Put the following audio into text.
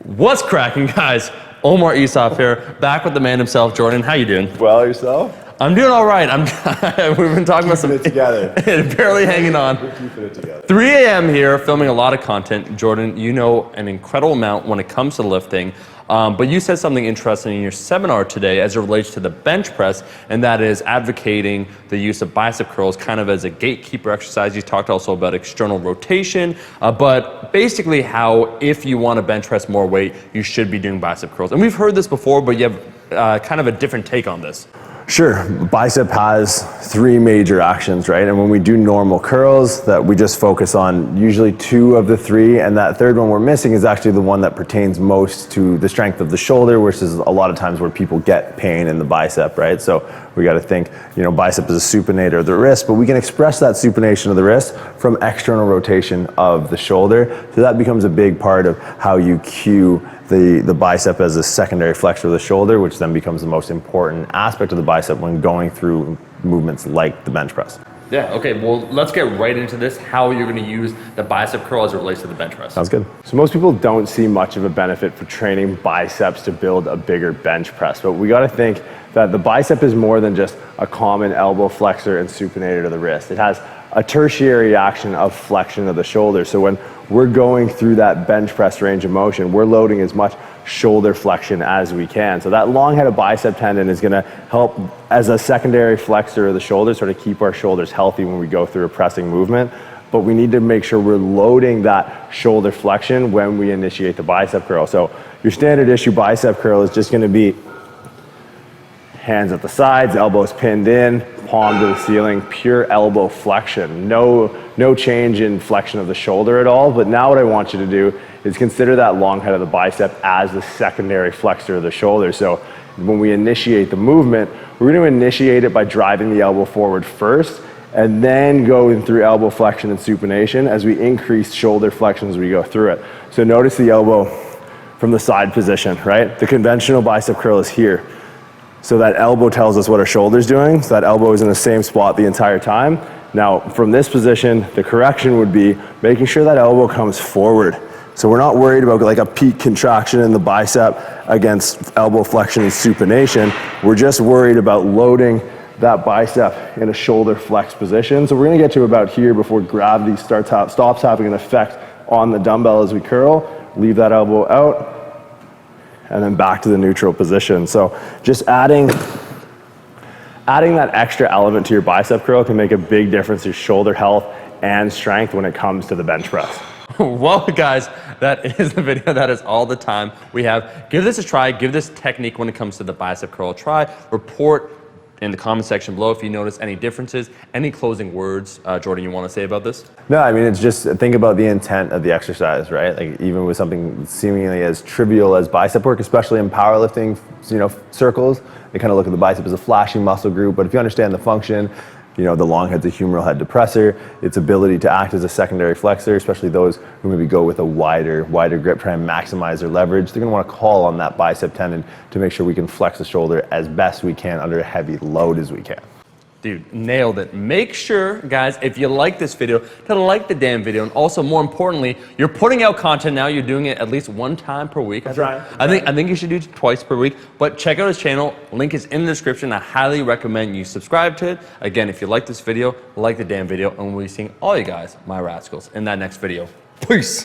What's cracking, guys? Omar Isaf here, back with the man himself, Jordan. How you doing? Well, yourself? I'm doing all right. We've been talking about it together. barely hanging on. We're keeping it together. 3 a.m. here, filming a lot of content. Jordan, you know an incredible amount when it comes to lifting, but you said something interesting in your seminar today as it relates to the bench press, and that is advocating the use of bicep curls kind of as a gatekeeper exercise. You talked also about external rotation, but basically how if you want to bench press more weight, you should be doing bicep curls. And we've heard this before, but you have kind of a different take on this. Sure, bicep has 3 major actions, right? And when we do normal curls, that we just focus on usually 2 of the 3, and that third one we're missing is actually the one that pertains most to the strength of the shoulder, which is a lot of times where people get pain in the bicep, right? So we got to think, bicep is a supinator of the wrist, but we can express that supination of the wrist from external rotation of the shoulder. So that becomes a big part of how you cue the bicep as a secondary flexor of the shoulder, which then becomes the most important aspect of the bicep when going through movements like the bench press. Yeah, okay, well, let's get right into this, how you're gonna use the bicep curl as it relates to the bench press. Sounds good. So most people don't see much of a benefit for training biceps to build a bigger bench press, but we gotta think that the bicep is more than just a common elbow flexor and supinator to the wrist. It has a tertiary action of flexion of the shoulder. So when we're going through that bench press range of motion, we're loading as much shoulder flexion as we can. So that long-headed bicep tendon is gonna help as a secondary flexor of the shoulder, sort of keep our shoulders healthy when we go through a pressing movement. But we need to make sure we're loading that shoulder flexion when we initiate the bicep curl. So your standard issue bicep curl is just gonna be hands at the sides, elbows pinned in, palm to the ceiling, pure elbow flexion. No change in flexion of the shoulder at all. But now what I want you to do is consider that long head of the bicep as the secondary flexor of the shoulder. So when we initiate the movement, we're going to initiate it by driving the elbow forward first, and then going through elbow flexion and supination as we increase shoulder flexion as we go through it. So notice the elbow from the side position, right? The conventional bicep curl is here. So that elbow tells us what our shoulder's doing. So that elbow is in the same spot the entire time. Now, from this position, the correction would be making sure that elbow comes forward. So we're not worried about like a peak contraction in the bicep against elbow flexion and supination. We're just worried about loading that bicep in a shoulder flex position. So we're gonna get to about here before gravity stops having an effect on the dumbbell as we curl. Leave that elbow out, and then back to the neutral position. So just adding that extra element to your bicep curl can make a big difference to shoulder health and strength when it comes to the bench press. Well, guys, that is the video. That is all the time we have. Give this a try. Give this technique when it comes to the bicep curl a try. Report in the comment section below if you notice any differences. Any closing words, Jordan, you want to say about this? No, I mean, it's just think about the intent of the exercise, right? Like even with something seemingly as trivial as bicep work, especially in powerlifting, circles, they kind of look at the bicep as a flashing muscle group. But if you understand the function, the long head's a humeral head depressor, its ability to act as a secondary flexor, especially those who maybe go with a wider grip, try and maximize their leverage, they're gonna wanna call on that bicep tendon to make sure we can flex the shoulder as best we can under a heavy load as we can. Dude, nailed it. Make sure, guys, if you like this video, to like the damn video. And also, more importantly, you're putting out content now. You're doing it at least 1 time per week. That's right. I think you should do it twice per week. But check out his channel. Link is in the description. I highly recommend you subscribe to it. Again, if you like this video, like the damn video. And we'll be seeing all you guys, my rascals, in that next video. Peace.